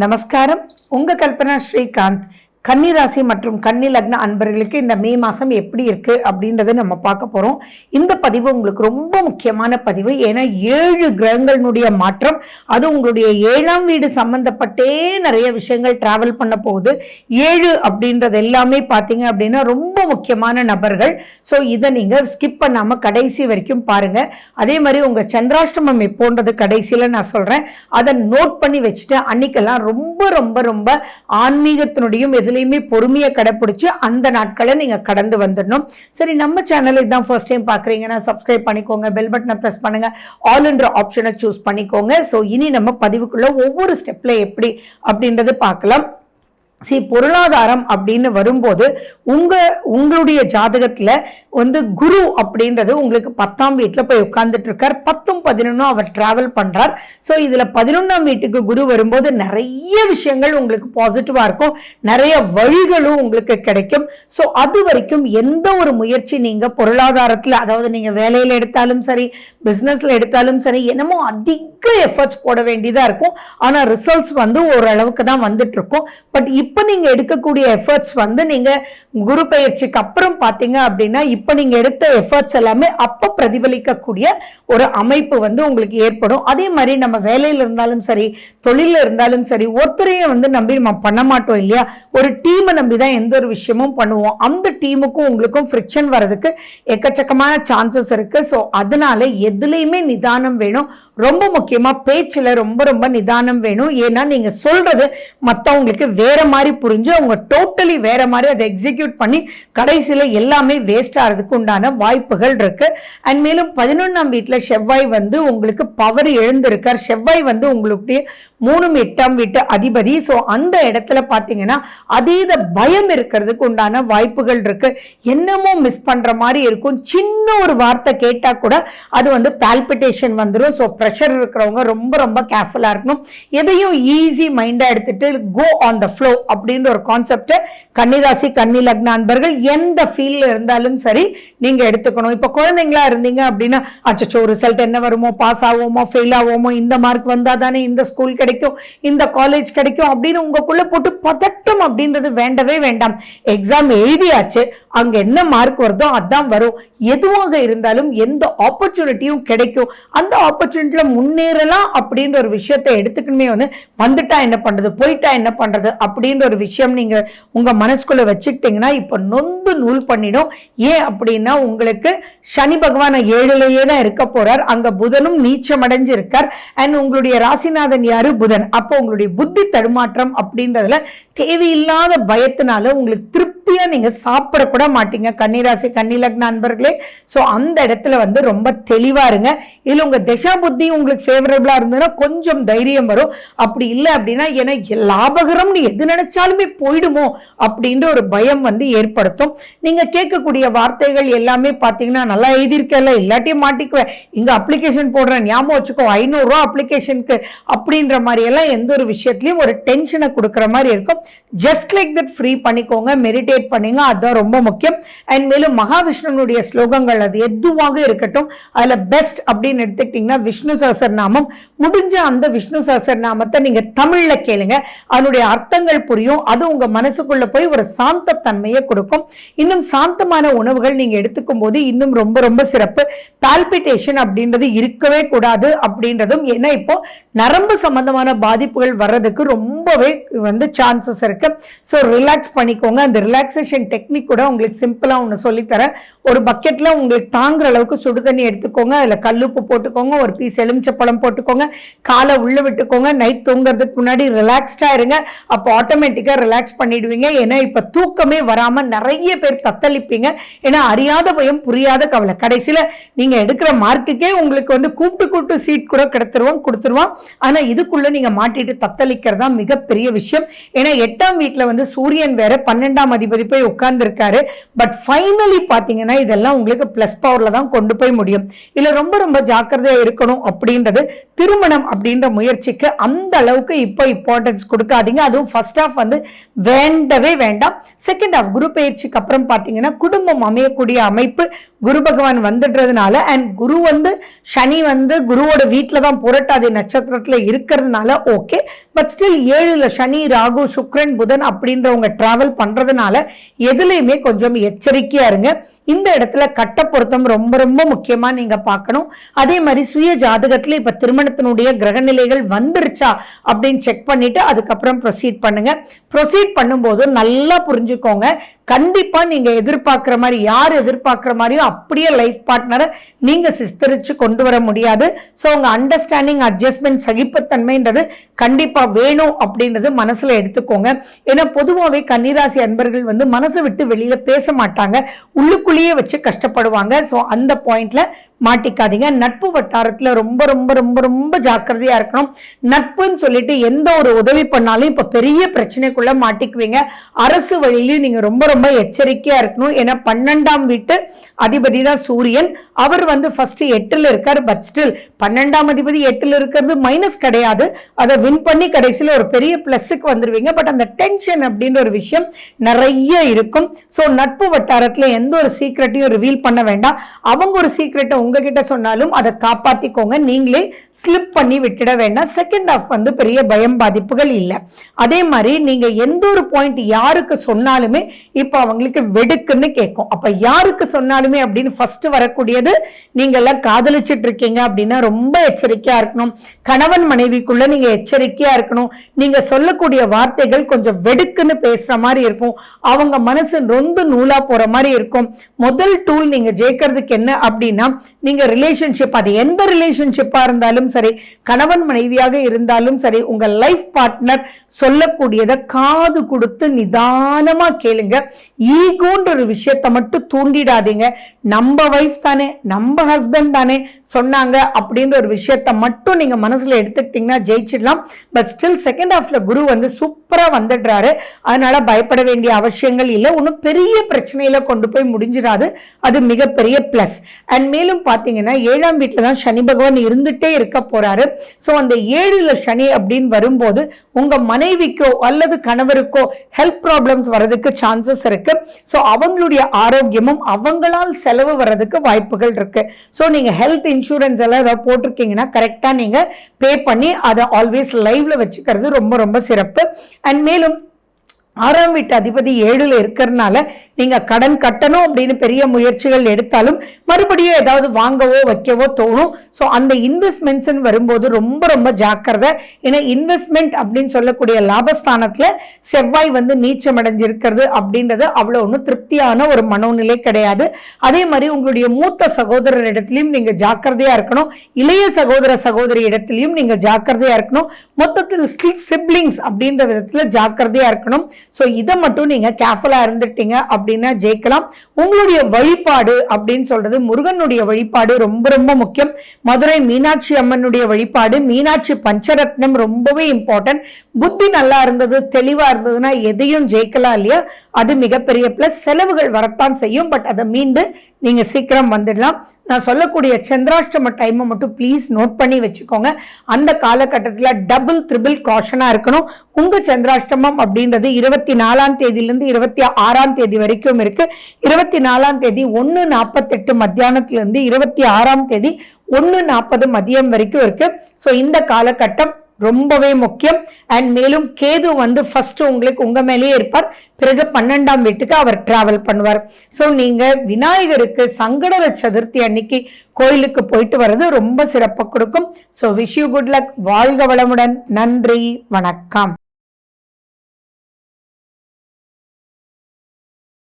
நமஸ்காரம். உங்க கல்பனா ஸ்ரீகாந்த். கன்னி ராசி மற்றும் கன்னி லக்ன அன்பர்களுக்கு இந்த மே மாதம் எப்படி இருக்கு அப்படின்றத நம்ம பார்க்க போறோம். இந்த பதிவு உங்களுக்கு ரொம்ப முக்கியமான பதிவு. ஏன்னா 7 கிரகங்களுடைய மாற்றம், அது உங்களுடைய 7ஆம் வீடு சம்பந்தப்பட்டே நிறைய விஷயங்கள் டிராவல் பண்ண போகுது. 7 அப்படின்றது எல்லாமே பார்த்தீங்க அப்படின்னா ரொம்ப முக்கியமான நபர்கள். ஸோ இதை நீங்க ஸ்கிப் பண்ணாம கடைசி வரைக்கும் பாருங்க. அதே மாதிரி உங்க சந்திராஷ்டமம் எப்போன்றது கடைசியில நான் சொல்றேன். அதை நோட் பண்ணி வச்சுட்டு அன்னைக்கெல்லாம் ரொம்ப ரொம்ப ரொம்ப ஆன்மீகத்தினுடையும் பொறுமையை கடைபிடிச்சு அந்த நாட்களை நீங்க கடந்து வந்துடணும். சரி, நம்ம சேனல் இதான் ஃபர்ஸ்ட் டைம் பாக்குறீங்கன்னா சப்ஸ்கிரைப் பண்ணிக்கோங்க, பெல் பட்டனை பிரஸ் பண்ணுங்க, ஆல் என்ற ஆப்ஷனை சூஸ் பண்ணிக்கோங்க. ஸோ இனி நம்ம பதிவுக்குள்ள ஒவ்வொரு ஸ்டெப்ல எப்படி அப்படின்றது பார்க்கலாம். பொருளாதாரம் அப்படின்னு வரும்போது உங்களுடைய ஜாதகத்துல குரு அப்படின்றது உங்களுக்கு 10ஆம் வீட்டுல போய் உட்கார்ந்துட்டு இருக்கார். 10ம் 11ம் அவர் டிராவல் பண்றார். ஸோ இதுல 11ஆம் வீட்டுக்கு குரு வரும்போது நிறைய விஷயங்கள் உங்களுக்கு பாசிட்டிவா இருக்கும், நிறைய வழிகளும் உங்களுக்கு கிடைக்கும். ஸோ அது வரைக்கும் எந்த ஒரு முயற்சி நீங்க பொருளாதாரத்துல, அதாவது நீங்க வேலையில எடுத்தாலும் சரி, பிசினஸ்ல எடுத்தாலும் சரி, என்னமோ அதிக எஃபர்ட்ஸ் போட வேண்டியதா இருக்கும். ஆனா ரிசல்ட்ஸ் ஓரளவுக்கு தான் வந்துட்டு இருக்கும். பட் இப்ப நீங்க எடுக்கக்கூடிய எஃபர்ட்ஸ் நீங்க குரு பயிற்சிக்கு அப்புறம் பாத்தீங்க அப்படின்னா இப்ப நீங்க எடுத்த எஃபர்ட்ஸ் எல்லாமே அப்ப பிரதிபலிக்கக்கூடிய ஒரு அமைப்பு உங்களுக்கு ஏற்படும். அதே மாதிரி நம்ம வேலையில இருந்தாலும் சரி, தொழில இருந்தாலும் சரி, ஒருத்தரையும் நம்பி நம்ம பண்ண மாட்டோம் இல்லையா? ஒரு டீமை நம்பி தான் எந்த ஒரு விஷயமும் பண்ணுவோம். அந்த டீமுக்கும் உங்களுக்கும் ஃப்ரிக்ஷன் வர்றதுக்கு எக்கச்சக்கமான சான்சஸ் இருக்கு. ஸோ அதனால எதுலையுமே நிதானம் வேணும். ரொம்ப முக்கியமா பேச்சுல ரொம்ப ரொம்ப நிதானம் வேணும். ஏன்னா நீங்க சொல்றது மத்தவங்களுக்கு வேற மாதிரி புரிஞ்சு அவங்க டோட்டலி வேற மாதிரி அதை எக்ஸிக்யூட் பண்ணி கடைசியில எல்லாமே வேஸ்ட் ஆகிறதுக்கு உண்டான வாய்ப்புகள் இருக்கு. அண்ட் மேலும் 11ஆம் வீட்டுல செவ்வாய் உங்களுக்கு பவர் எழுந்திருக்கார். செவ்வாய் உங்களுடைய 3 8ஆம் வீட்டு அதிபதி. ஸோ அந்த இடத்துல பாத்தீங்கன்னா அதீத பயம் இருக்கிறதுக்கு உண்டான வாய்ப்புகள் இருக்கு. என்னமோ மிஸ் பண்ற மாதிரி இருக்கும். சின்ன ஒரு வார்த்தை கேட்டா கூட அது பால்பிட்டேஷன் வந்துடும். ஸோ ப்ரெஷர் இருக்கிறவங்க ரொம்ப ரொம்ப கேர்ஃபுல்லா இருக்கணும். எதையும் ஈஸி மைண்டா எடுத்துட்டு கோ ஆன் த ஃப்ளோ அப்படின்ற ஒரு கான்செப்ட் கன்னிராசி கன்னி லக்ன அன்பர்கள் எந்த ஃபீல்ட்ல இருந்தாலும் சரி நீங்க எடுத்துக்கணும். இப்ப குழந்தைங்களா இருந்தீங்க அப்படின்னா அச்சோ ரிசல்ட் என்ன வருமோ, பாஸ் ஆவோமோ, ஃபெயில் ஆவோமோ, இந்த மார்க் வந்தா தானே இந்த ஸ்கூல் கிடைக்கும், இந்த காலேஜ் கிடைக்கும் அப்படின்னு உங்களுக்குள்ள போட்டு பதட்டம் அப்படின்றது வேண்டவே வேண்டாம். எக்ஸாம் எழுதியாச்சு, அங்க என்ன மார்க் வருதோ அதான் வரும். எதுவாக இருந்தாலும் எந்த ஆப்பர்ச்சுனிட்டியும் கிடைக்கும். அந்த ஆப்பர்ச்சுனிட்டியில முன்னேறலாம் அப்படின்ற ஒரு விஷயத்தை எடுத்துக்கணுமே. வந்துட்டா என்ன பண்றது, போயிட்டா என்ன பண்றது அப்படின்ற ஒரு விஷயம் நீங்க உங்க மனசுக்குள்ள வச்சுக்கிட்டீங்கன்னா இப்ப நொந்து நூல் பண்ணிடும். ஏன் அப்படின்னா உங்களுக்கு சனி பகவான் 7லயே தான் இருக்க போறார். அங்க புதனும் நீச்சம் அடைஞ்சு இருக்கார். அண்ட் உங்களுடைய ராசிநாதன் யாரு? புதன். அப்போ உங்களுடைய புத்தி தடுமாற்றம் அப்படின்றதுல தேவையில்லாத பயத்தினால உங்களுக்கு திருப்தியா நீங்க சாப்பிடக்கூட மாட்டீங்க கன்னிராசி கன்னி லக்ன அன்பர்களே. சோ அந்த இடத்துல ரொம்ப தெளிவா இருங்க. இதுல உங்க திசா புத்தி உங்களுக்கு ஃபேவரபிளா இருந்ததுன்னா கொஞ்சம் தைரியம் வரும். அப்படி இல்லை அப்படின்னா ஏன்னா லாபகரம்னு எது நினைச்சாலுமே போயிடுமோ அப்படின்ற ஒரு பயம் ஏற்படுத்தும். நீங்க கேட்கக்கூடிய வார்த்தைகள் எல்லாமே பாத்தீங்கன்னா நல்லா எழுதியிருக்கல, இல்லாட்டியும் மாட்டிக்குவேன், இங்க அப்ளிகேஷன் போடுறேன், ஞாபகம் வச்சுக்கோ 500 ரூபா அப்ளிகேஷனுக்கு அப்படின்ற மாதிரி எல்லாம் எந்த ஒரு விஷயத்திலயும் ஒரு டென்ஷனை கொடுக்குற மாதிரி இருக்கும். ஜஸ்ட் லைக் தட் ஃப்ரீ பண்ணிக்கோங்க, மெடிடேட் பண்ணுங்க, அதுதான் ரொம்ப முக்கியம். அண்ட் மேலும் மகாவிஷ்ணுனுடைய ஸ்லோகங்கள் அது எதுவாக இருக்கட்டும், அதுல பெஸ்ட் அப்படின்னு எடுத்துக்கிட்டீங்கன்னா விஷ்ணு சஹஸ்ரநாமம். முடிஞ்ச அந்த விஷ்ணு சஹஸ்ரநாமத்தை நீங்க தமிழ்ல கேளுங்க, அதனுடைய அர்த்தங்கள் புரியும். அது உங்க மனசுக்குள்ள போய் ஒரு சாந்த தன்மையை கொடுக்கும். இன்னும் சாந்தமான உணவுகள் நீங்க எடுத்துக்கும் போது இன்னும் ரொம்ப ரொம்ப சிறப்பு. பால்பிட்டேஷன் அப்படின்றது இருக்கவே கூடாது அப்படின்றதும், ஏன்னா இப்போ நரம்பு சம்பந்தமான பாதிப்புகள் வர்றதுக்கு ரொம்பவே சான்சஸ் இருக்கு. ஸோ ரிலாக்ஸ் பண்ணிக்கோங்க. அந்த ரிலாக்ஸேஷன் டெக்னிக் கூட உங்களுக்கு சிம்பிளா ஒன்று சொல்லித்தரேன். ஒரு பக்கெட்ல உங்களுக்கு தாங்குற அளவுக்கு சுடு தண்ணி எடுத்துக்கோங்க, அதுல கல்லுப்பு போட்டுக்கோங்க, ஒரு பீஸ் எலுமிச்சப்பழம் போட்டுக்கோங்க, காலை உள்ள விட்டுக்கோங்க. நைட் தூங்குறதுக்கு முன்னாடி ரிலாக்ஸ்டா இருங்க. அப்போ ஆட்டோமேட்டிக்கா ரிலாக்ஸ் பண்ணிடுவீங்க. ஏன்னா இப்ப தூக்கமே வராம நிறைய பேர் தத்தளிப்பீங்க. ஏன்னா அறியாத பயம், புரியாத கவலை. கடைசியில நீங்க எடுக்கிற மார்க்குக்கே உங்களுக்கு கூப்பிட்டு சீட் கூட கொடுத்துருவான். ஆனா இதுக்குள்ள நீங்க மாட்டிட்டு தத்தளிக்கிறதா மிகப்பெரிய விஷயம். ஏன்னா 8ஆம் வீட்டுல சூரியன் வேற 12ஆம் அதிபதி போய் உட்கார்ந்து இருக்காரு. பட் ஃபைனலி பாத்தீங்கன்னா இதெல்லாம் உங்களுக்கு பிளஸ் பவர்ல தான் கொண்டு போய் முடியும். இல்ல ரொம்ப ரொம்ப ஜாக்கிரதையா இருக்கணும் அப்படின்றது, திருமணம் அப்படின்ற முயற்சிக்கு அந்த அளவுக்கு இப்போ இம்பார்ட்டன்ஸ் கொடுக்காதீங்க. அதுவும் ஃபர்ஸ்ட் ஆஃப் வேண்டவே வேண்டாம். செகண்ட் ஆஃப் குரு பயிற்சிக்கு அப்புறம் பாத்தீங்கன்னா குடும்பம் அமையக்கூடிய அமைப்பு குரு பகவான் வந்துடுறதுனால அண்ட் குரு வந்து சனி வந்து குருவோட வீட்டில் தான் புரட்டாதி நட்சத்திரத்துல இருக்கிறதுனால ஓகே. பட் ஸ்டில் 7ல் சனி ராகு சுக்ரன் புதன் அப்படின்றவங்க டிராவல் பண்றதுனால எதுலையுமே கொஞ்சம் எச்சரிக்கையா இருங்க. இந்த இடத்துல கட்ட பொருத்தம் ரொம்ப ரொம்ப முக்கியமா நீங்க பார்க்கணும். அதே மாதிரி சுய ஜாதகத்துல இப்ப திருமணத்தினுடைய கிரக நிலைகள் வந்துருச்சா அப்படின்னு செக் பண்ணிட்டு அதுக்கப்புறம் ப்ரொசீட் பண்ணுங்க. ப்ரொசீட் பண்ணும்போது நல்லா புரிஞ்சுக்கோங்க, கண்டிப்பா நீங்க எதிர்பார்க்கிற மாதிரி யார் எதிர்பார்க்கிற மாதிரியும் அப்படியே லைஃப் பார்ட்னரை நீங்க சிஸ்தரிச்சு கொண்டு வர முடியாது. ஸோ உங்க அண்டர்ஸ்டாண்டிங் அட்ஜஸ்ட்மெண்ட் சகிப்புத்தன்மைன்றது கண்டிப்பா வேணும் அப்படின்றது மனசுல எடுத்துக்கோங்க. ஏன்னா பொதுவாகவே கன்னிராசி அன்பர்கள் வந்து மனசை விட்டு வெளியில பேச மாட்டாங்க, உள்ளுக்குள்ளேயே வச்சு கஷ்டப்படுவாங்க. ஸோ அந்த பாயிண்ட்ல மாட்டிக்காதீங்க. நட்பு வட்டாரத்துல ரொம்ப ரொம்ப ரொம்ப ரொம்ப ஜாக்கிரதையா இருக்கணும். நட்புன்னு சொல்லிட்டு எந்த ஒரு உதவி பண்ணாலும் இப்ப பெரிய பிரச்சனைக்குள்ள மாட்டிக்குவீங்க. அரசு வழியிலும் நீங்க ரொம்ப ரொம்ப எச்சரிக்கையா இருக்கணும். ஏன்னா 12ஆம் வீட்டு அதிபதி தான் சூரியன். அவர் வந்து ஃபர்ஸ்ட் 8ல் இருக்காரு. பட் ஸ்டில் 12ஆம் அதிபதி 8ல் இருக்கிறது மைனஸ் கிடையாது. அதை வின் பண்ணி கடைசியில் ஒரு பெரிய பிளஸுக்கு வந்துருவீங்க. பட் அந்த டென்ஷன் அப்படின்ற ஒரு விஷயம் நிறைய இருக்கும். ஸோ நட்பு வட்டாரத்துல எந்த ஒரு சீக்ரெட்டையும் ரிவீல் பண்ண வேண்டாம். அவங்க ஒரு சீக்ரெட்டை உங்ககிட்ட சொன்னாலும் அதை காப்பாத்திக்கோங்க, நீங்களே ஸ்லிப் பண்ணி விட்டுட வேண்டாம். செகண்ட் ஹாஃப் வந்து பெரிய பயம் பாதிப்புகள் இல்லை. அதே மாதிரி நீங்க எந்த ஒரு பாயிண்ட் யாருக்கு சொன்னாலுமே இப்ப அவங்களுக்கு வெடுக்குன்னு கேட்கும். அப்ப யாருக்கு சொன்னாலுமே அப்படின்னு ஃபர்ஸ்ட் வரக்கூடியது, நீங்க எல்லாம் காதலிச்சிட்டு இருக்கீங்க அப்படின்னா ரொம்ப எச்சரிக்கையா இருக்கணும். கணவன் மனைவிக்குள்ள நீங்க எச்சரிக்கையா இருக்கணும். நீங்க சொல்லக்கூடிய வார்த்தைகள் கொஞ்சம் வெடுக்குன்னு பேசுற மாதிரி இருக்கும், அவங்க மனசு நொந்து நூலா போற மாதிரி இருக்கும். முதல் டூல் நீங்க ஜெயிக்கிறதுக்கு என்ன அப்படின்னா, நீங்க ரிலேஷன்ஷிப், அது எந்த ரிலேஷன்ஷிப்பா இருந்தாலும் சரி, கணவன் மனைவியாக இருந்தாலும் சரி, உங்க லைஃப் பார்ட்னர் சொல்லக்கூடியதை காது கொடுத்து நிதானமா கேளுங்க. ஈகோன்ற ஒரு விஷயத்தை மட்டும் தூண்டிடாதீங்க. நம்ம வைஃப் தானே, நம்ம ஹஸ்பண்ட் தானே சொன்னாங்க அப்படின்ற ஒரு விஷயத்தை மட்டும் நீங்க மனசுல எடுத்துக்கிட்டீங்கன்னா ஜெயிச்சிடலாம். பட் ஸ்டில் செகண்ட் ஹாஃப்ல குரு வந்து சூப்பரா வந்துடுறாரு. அதனால பயப்பட வேண்டிய அவசியங்கள் இல்லை. ஒன்றும் பெரிய பிரச்சனையில கொண்டு போய் முடிஞ்சிடாது. அது மிகப்பெரிய பிளஸ். அண்ட் மேலும் பாத்தீங்கன்னா 7ஆம் வீட்டுல தான் சனி பகவான் இருந்துட்டே இருக்க போறாரு. ஸோ அந்த 7ல் சனி அப்படின்னு வரும்போது உங்க மனைவிக்கோ அல்லது கணவருக்கோ ஹெல்த் ப்ராப்ளம்ஸ் வர்றதுக்கு சான்சஸ் இருக்கு. ஸோ அவங்களுடைய ஆரோக்கியமும் அவங்களால் செலவு வர்றதுக்கு வாய்ப்புகள் இருக்கு. ஸோ நீங்க ஹெல்த் இன்சூரன்ஸ் எல்லாம் ஏதாவது போட்டிருக்கீங்கன்னா கரெக்டா நீங்க பே பண்ணி அதை ஆல்வேஸ் லைவ்ல வச்சுக்கிறது ரொம்ப ரொம்ப சிறப்பு. அண்ட் மேலும் 6ஆம் வீட்டு அதிபதி 7ல் இருக்கிறதுனால நீங்க கடன் கட்டணும் அப்படின்னு பெரிய முயற்சிகள் எடுத்தாலும் மறுபடியும் ஏதாவது வாங்கவோ வைக்கவோ தோணும். ஸோ அந்த இன்வெஸ்ட்மெண்ட்ஸ் வரும்போது ரொம்ப ரொம்ப ஜாக்கிரதை. ஏன்னா இன்வெஸ்ட்மெண்ட் அப்படின்னு சொல்லக்கூடிய லாபஸ்தானத்துல செவ்வாய் வந்து நீச்சம் அடைஞ்சிருக்கிறது அப்படின்றது அவ்வளோ ஒன்றும் திருப்தியான ஒரு மனோநிலை கிடையாது. அதே மாதிரி உங்களுடைய மூத்த சகோதரர் இடத்துலையும் நீங்க ஜாக்கிரதையா இருக்கணும். இளைய சகோதர சகோதரி இடத்துலையும் நீங்க ஜாக்கிரதையா இருக்கணும். மொத்தத்தில் சிப்ளிங்ஸ் அப்படின்ற விதத்துல ஜாக்கிரதையா இருக்கணும். ஸோ இதை மட்டும் நீங்க கேர்ஃபுல்லா இருந்துட்டீங்க அப்படின்னா ஜெயிக்கலாம். உங்களுடைய வழிபாடு அப்படின்னு சொல்றது முருகனுடைய வழிபாடு ரொம்ப ரொம்ப முக்கியம். மதுரை மீனாட்சி அம்மனுடைய வழிபாடு, மீனாட்சி பஞ்சரத்னம் ரொம்பவே இம்பார்ட்டன்ட். புத்தி நல்லா இருந்தது, தெளிவா இருந்ததுன்னா எதையும் ஜெயிக்கலாம் இல்லையா? அது மிகப்பெரிய பிளஸ். செலவுகள் வரத்தான் செய்யும், பட் அதை மீண்டு நீங்க சீக்கிரம் வந்துடலாம். நான் சொல்லக்கூடிய சந்திராஷ்டம டைமை மட்டும் ப்ளீஸ் நோட் பண்ணி வச்சுக்கோங்க. அந்த காலகட்டத்தில் டபுள் ட்ரிபிள் காஷனா இருக்கணும். உங்க சந்திராஷ்டமம் அப்படின்றது 24ஆம் தேதியிலிருந்து 26ஆம் தேதி வரைக்கும் இருக்கு. 24ஆம் தேதி 1:48 மத்தியானத்திலிருந்து 26ஆம் தேதி 1:40 மதியம் வரைக்கும் இருக்கு. ஸோ இந்த காலகட்டம் ரொம்பவே முக்கியம். அண்ட் மேலும் கேது வந்து ஃபர்ஸ்ட் உங்களுக்கு உங்க மேலேயே இருப்பார், பிறகு 12ஆம் வீட்டுக்கு அவர் டிராவல் பண்ணுவார். ஸோ நீங்க விநாயகருக்கு சங்கடர சதுர்த்தி அன்னைக்கு கோயிலுக்கு போயிட்டு வர்றது ரொம்ப சிறப்பாக கொடுக்கும். So wish you good luck. வாழ்க வளமுடன். நன்றி, வணக்கம்.